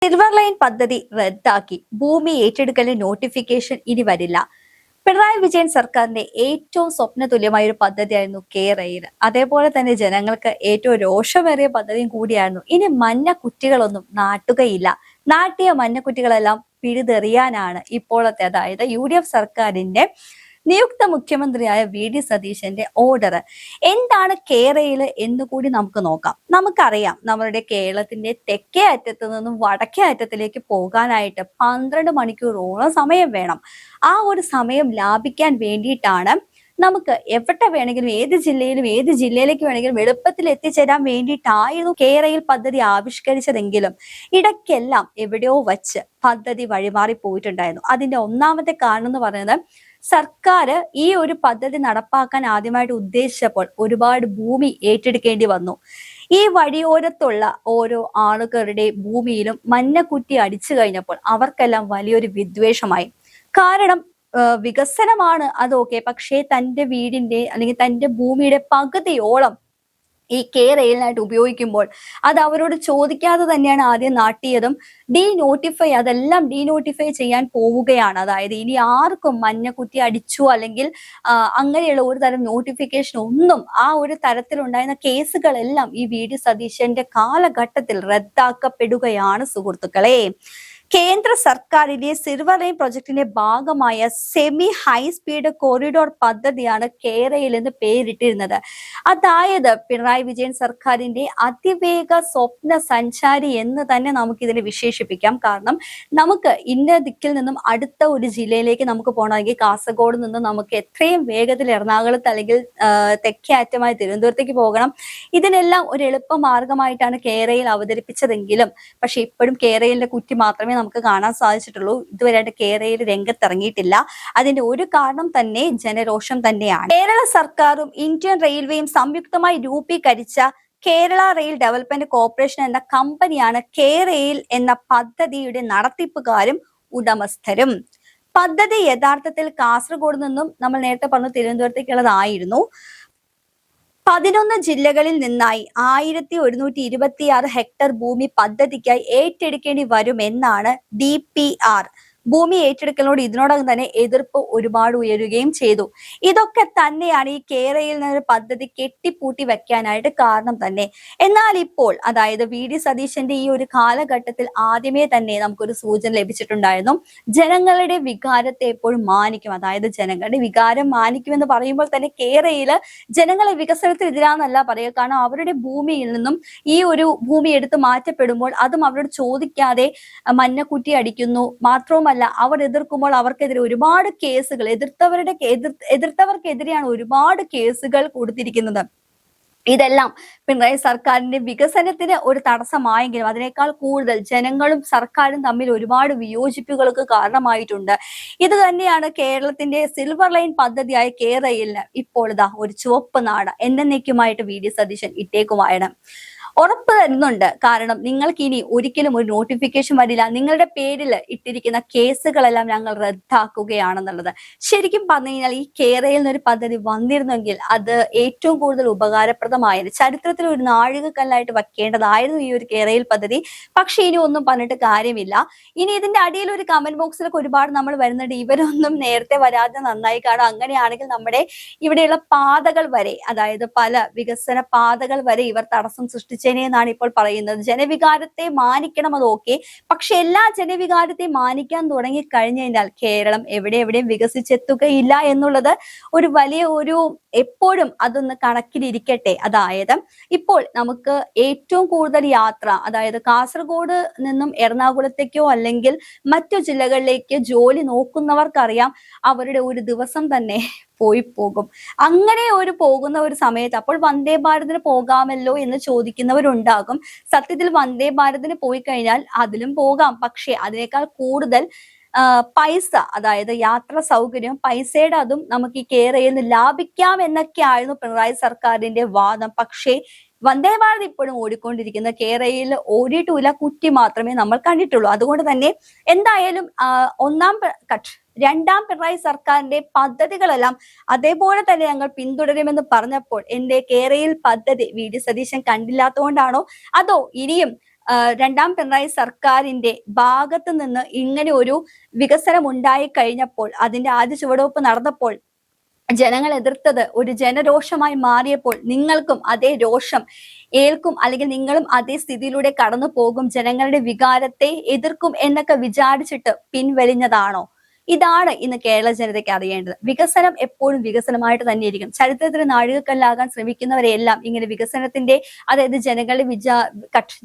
Silver line പദ്ധതി റദ്ദാക്കി. ഭൂമി ഏറ്റെടുക്കലിന് നോട്ടിഫിക്കേഷൻ ഇനി വരില്ല. പിണറായി വിജയൻ സർക്കാരിന്റെ ഏറ്റവും സ്വപ്നതുല്യമായ ഒരു പദ്ധതിയായിരുന്നു റെയിൽ. അതേപോലെ തന്നെ ജനങ്ങൾക്ക് ഏറ്റവും രോഷമേറിയ പദ്ധതിയും കൂടിയായിരുന്നു. ഇനി മഞ്ഞ കുറ്റികളൊന്നും നാട്ടുകയില്ല. നാട്ടിയ മഞ്ഞക്കുറ്റികളെല്ലാം പിഴുതെറിയാനാണ് ഇപ്പോഴത്തെ, അതായത് UDF സർക്കാരിന്റെ നിയുക്ത മുഖ്യമന്ത്രിയായ VD സതീശന്റെ ഓർഡർ. എന്താണ് റെയിൽ എന്നുകൂടി നമുക്ക് നോക്കാം. നമുക്കറിയാം, നമ്മുടെ കേരളത്തിന്റെ തെക്കേ അറ്റത്ത് നിന്നും വടക്കേ അറ്റത്തിലേക്ക് പോകാനായിട്ട് 12 മണിക്കൂറോളം സമയം വേണം. ആ ഒരു സമയം ലാഭിക്കാൻ വേണ്ടിയിട്ടാണ് നമുക്ക് എവിടെ വേണമെങ്കിലും ഏത് ജില്ലയിലേക്ക് വേണമെങ്കിലും എളുപ്പത്തിൽ എത്തിച്ചേരാൻ വേണ്ടിയിട്ടായിരുന്നു റെയിൽ പദ്ധതി ആവിഷ്കരിച്ചതെങ്കിലും ഇടയ്ക്കെല്ലാം എവിടെയോ വച്ച് പദ്ധതി വഴിമാറി പോയിട്ടുണ്ടായിരുന്നു. അതിന്റെ ഒന്നാമത്തെ കാരണം എന്ന് പറയുന്നത്, സർക്കാർ ഈ ഒരു പദ്ധതി നടപ്പാക്കാൻ ആദ്യമായിട്ട് ഉദ്ദേശിച്ചപ്പോൾ ഒരുപാട് ഭൂമി ഏറ്റെടുക്കേണ്ടി വന്നു. ഈ വഴിയോരത്തുള്ള ഓരോ ആളുകളുടെ ഭൂമിയിലും മഞ്ഞക്കുറ്റി അടിച്ചു കഴിഞ്ഞപ്പോൾ അവർക്കെല്ലാം വലിയൊരു വിദ്വേഷമായി. കാരണം വികസനമാണ് അതൊക്കെ, പക്ഷേ തന്റെ വീടിന്റെ അല്ലെങ്കിൽ തന്റെ ഭൂമിയുടെ പകുതിയോളം ഈ റെയിലിനായിട്ട് ഉപയോഗിക്കുമ്പോൾ അത് അവരോട് ചോദിക്കാതെ തന്നെയാണ് ആദ്യം നാട്ടിയതും. അതെല്ലാം ഡീനോട്ടിഫൈ ചെയ്യാൻ പോവുകയാണ്. അതായത് ഇനി ആർക്കും മഞ്ഞക്കുറ്റി അടിച്ചു അല്ലെങ്കിൽ അങ്ങനെയുള്ള ഒരു തരം നോട്ടിഫിക്കേഷൻ ഒന്നും, ആ ഒരു തരത്തിലുണ്ടായിരുന്ന കേസുകളെല്ലാം ഈ VD സതീശന്റെ കാലഘട്ടത്തിൽ റദ്ദാക്കപ്പെടുകയാണ് സുഹൃത്തുക്കളെ. കേന്ദ്ര സർക്കാരിന്റെ സിൽവർ ലൈൻ പ്രൊജക്ടിന്റെ ഭാഗമായ സെമി ഹൈ സ്പീഡ് കോറിഡോർ പദ്ധതിയാണ് റെയിൽ എന്ന് പേരിട്ടിരുന്നത്. അതായത് പിണറായി വിജയൻ സർക്കാരിന്റെ അതിവേഗ സ്വപ്ന സഞ്ചാരി എന്ന് തന്നെ നമുക്ക് ഇതിനെ വിശേഷിപ്പിക്കാം. കാരണം നമുക്ക് ഇന്ന ദിക്കിൽ നിന്നും അടുത്ത ഒരു ജില്ലയിലേക്ക് നമുക്ക് പോകണമെങ്കിൽ കാസർഗോഡ് നിന്ന് നമുക്ക് എത്രയും വേഗത്തിൽ എറണാകുളത്ത് അല്ലെങ്കിൽ തെക്കേ അറ്റമായ തിരുവനന്തപുരത്തേക്ക് പോകണം. ഇതിനെല്ലാം ഒരു എളുപ്പ മാർഗമായിട്ടാണ് റെയിൽ അവതരിപ്പിച്ചതെങ്കിലും പക്ഷെ ഇപ്പോഴും റെയിലിന്റെ കുറ്റി മാത്രമേ നമുക്ക് കാണാൻ സാധിച്ചിട്ടുള്ളൂ. ഇതുവരെയായിട്ട് റെയിൽ രംഗത്തിറങ്ങിയിട്ടില്ല. അതിന്റെ ഒരു കാരണം തന്നെ ജനരോഷം തന്നെയാണ്. കേരള സർക്കാരും ഇന്ത്യൻ റെയിൽവേയും സംയുക്തമായി രൂപീകരിച്ച കേരള റെയിൽ ഡെവലപ്മെന്റ് കോർപ്പറേഷൻ എന്ന കമ്പനിയാണ് റെയിൽ എന്ന പദ്ധതിയുടെ നടത്തിപ്പുകാരും ഉടമസ്ഥരും. പദ്ധതി യഥാർത്ഥത്തിൽ കാസർഗോഡ് നിന്നും നമ്മൾ നേരത്തെ പറഞ്ഞു തിരുവനന്തപുരത്തേക്കുള്ളതായിരുന്നു. 11 ജില്ലകളിൽ നിന്നായി 1126 ഹെക്ടർ ഭൂമി പദ്ധതിക്കായി ഏറ്റെടുക്കേണ്ടി വരുമെന്നാണ് DPR. ഭൂമി ഏറ്റെടുക്കലിനോട് ഇതിനോടകം തന്നെ എതിർപ്പ് ഒരുപാട് ഉയരുകയും ചെയ്തു. ഇതൊക്കെ തന്നെയാണ് ഈ റെയിൽ എന്ന പദ്ധതി കെട്ടിപ്പൂട്ടി വെക്കാനായിട്ട് കാരണം തന്നെ. എന്നാൽ ഇപ്പോൾ, അതായത് VD സതീശന്റെ ഈ ഒരു കാലഘട്ടത്തിൽ ആദ്യമേ തന്നെ നമുക്കൊരു സൂചന ലഭിച്ചിട്ടുണ്ടായിരുന്നു. ജനങ്ങളുടെ വികാരത്തെ എപ്പോഴും മാനിക്കും. അതായത് ജനങ്ങളുടെ വികാരം മാനിക്കുമെന്ന് പറയുമ്പോൾ തന്നെ റെയിൽ ജനങ്ങളെ വികസനത്തിനെതിരാന്നല്ല പറയുക. കാരണം അവരുടെ ഭൂമിയിൽ നിന്നും ഈ ഒരു ഭൂമി എടുത്ത് മാറ്റപ്പെടുമ്പോൾ അതും അവരോട് ചോദിക്കാതെ മഞ്ഞക്കുറ്റി അടിക്കുന്നു. മാത്രവുമല്ല, അവർ എതിർക്കുമ്പോൾ അവർക്കെതിരെ ഒരുപാട് കേസുകൾ, എതിർത്തവർക്കെതിരെയാണ് ഒരുപാട് കേസുകൾ കൊടുത്തിരിക്കുന്നത്. ഇതെല്ലാം പിണറായി സർക്കാരിന്റെ വികസനത്തിന് ഒരു തടസ്സമായെങ്കിലും അതിനേക്കാൾ കൂടുതൽ ജനങ്ങളും സർക്കാരും തമ്മിൽ ഒരുപാട് വിയോജിപ്പുകൾക്ക് കാരണമായിട്ടുണ്ട്. ഇത് തന്നെയാണ് കേരളത്തിന്റെ സിൽവർ ലൈൻ പദ്ധതിയായ റെയിലിന് ഇപ്പോൾ ഒരു ചുവപ്പ് നാട് എന്നേക്കുമായിട്ട് VD സതീശൻ ഇട്ടേക്കുമായാണ്. ഉറപ്പ് തരുന്നുണ്ട്. കാരണം നിങ്ങൾക്ക് ഇനി ഒരിക്കലും ഒരു നോട്ടിഫിക്കേഷൻ വരില്ല, നിങ്ങളുടെ പേരിൽ ഇട്ടിരിക്കുന്ന കേസുകളെല്ലാം ഞങ്ങൾ റദ്ദാക്കുകയാണെന്നുള്ളത്. ശരിക്കും പറഞ്ഞു കഴിഞ്ഞാൽ ഈ റെയിൽ എന്നൊരു പദ്ധതി വന്നിരുന്നെങ്കിൽ അത് ഏറ്റവും കൂടുതൽ ഉപകാരപ്രദമായിരുന്നു. ചരിത്രത്തിൽ ഒരു നാഴികക്കല്ലായിട്ട് വെക്കേണ്ടതായിരുന്നു ഈ ഒരു റെയിൽ പദ്ധതി. പക്ഷെ ഇനി ഒന്നും പറഞ്ഞിട്ട് കാര്യമില്ല. ഇനി ഇതിന്റെ അടിയിൽ ഒരു കമന്റ് ബോക്സിലൊക്കെ ഒരുപാട് നമ്മൾ വരുന്നുണ്ട്, ഇവരൊന്നും നേരത്തെ വരാതെ നന്നായി. കാരണം അങ്ങനെയാണെങ്കിൽ നമ്മുടെ ഇവിടെയുള്ള പാതകൾ വരെ, അതായത് പല വികസന പാതകൾ വരെ ഇവർ തടസ്സം സൃഷ്ടിച്ചേനെന്നാണ് ഇപ്പോൾ പറയുന്നത്. ജനവികാരത്തെ മാനിക്കണം, അതൊക്കെ. പക്ഷെ എല്ലാ ജനവികാരത്തെയും മാനിക്കാൻ തുടങ്ങി കഴിഞ്ഞു കഴിഞ്ഞാൽ കേരളം എവിടെയും വികസിച്ചെത്തുകയില്ല എന്നുള്ളത് ഒരു വലിയ ഒരു, എപ്പോഴും അതൊന്ന് കണക്കിലിരിക്കട്ടെ. അതായത് ഇപ്പോൾ നമുക്ക് ഏറ്റവും കൂടുതൽ യാത്ര, അതായത് കാസർഗോഡ് നിന്നും എറണാകുളത്തേക്കോ അല്ലെങ്കിൽ മറ്റു ജില്ലകളിലേക്ക് ജോലി നോക്കുന്നവർക്കറിയാം അവരുടെ ഒരു ദിവസം തന്നെ പോകും. അങ്ങനെ പോകുന്ന ഒരു സമയത്ത് അപ്പോൾ വന്ദേ ഭാരതിന് പോകാമല്ലോ എന്ന് ചോദിക്കുന്നവരുണ്ടാകും. സത്യത്തിൽ വന്ദേ ഭാരതിന് പോയി കഴിഞ്ഞാൽ അതിലും പോകാം. പക്ഷെ അതിനേക്കാൾ കൂടുതൽ പൈസ, അതായത് യാത്രാ സൗകര്യം, പൈസയുടെ അതും നമുക്ക് ഈ റെയിൽ ലാഭിക്കാം എന്നൊക്കെ ആയിരുന്നു പിണറായി സർക്കാരിന്റെ വാദം. പക്ഷേ വന്ദേ ഭാരത് ഇപ്പോഴും ഓടിക്കൊണ്ടിരിക്കുന്ന റെയിൽ ഓടിയിട്ടില്ല, കുറ്റി മാത്രമേ നമ്മൾ കണ്ടിട്ടുള്ളൂ. അതുകൊണ്ട് തന്നെ എന്തായാലും രണ്ടാം പിണറായി സർക്കാരിന്റെ പദ്ധതികളെല്ലാം അതേപോലെ തന്നെ ഞങ്ങൾ പിന്തുടരുമെന്ന് പറഞ്ഞപ്പോൾ എന്റെ റെയിൽ പദ്ധതി VD സതീശൻ കണ്ടില്ലാത്തതുകൊണ്ടാണോ അതോ ഇനിയും രണ്ടാം പിണറായി സർക്കാരിന്റെ ഭാഗത്ത് നിന്ന് ഇങ്ങനെ ഒരു വികസനം ഉണ്ടായി കഴിഞ്ഞപ്പോൾ, അതിന്റെ ആദ്യ ചുവടുവെപ്പ് നടന്നപ്പോൾ ജനങ്ങൾ എതിർത്തത് ഒരു ജനരോഷമായി മാറിയപ്പോൾ നിങ്ങൾക്കും അതേ രോഷം ഏൽക്കും, അല്ലെങ്കിൽ നിങ്ങളും അതേ സ്ഥിതിയിലൂടെ കടന്നു പോകും, ജനങ്ങളുടെ വികാരത്തെ എതിർക്കും എന്നൊക്കെ വിചാരിച്ചിട്ട് പിൻവലിഞ്ഞതാണോ? ഇതാണ് ഇന്ന് കേരള ജനതയ്ക്ക് അറിയേണ്ടത്. വികസനം എപ്പോഴും വികസനമായിട്ട് തന്നെയിരിക്കും. ചരിത്രത്തിന് നാഴികക്കല്ലാകാൻ ശ്രമിക്കുന്നവരെല്ലാം ഇങ്ങനെ വികസനത്തിന്റെ, അതായത്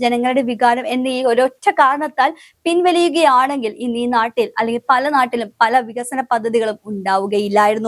ജനങ്ങളുടെ വികാരം എന്ന ഈ ഒരൊറ്റ കാരണത്താൽ പിൻവലിയുകയാണെങ്കിൽ ഇന്ന് ഈ നാട്ടിൽ അല്ലെങ്കിൽ പല നാട്ടിലും പല വികസന പദ്ധതികളും ഉണ്ടാവുകയില്ലായിരുന്നു.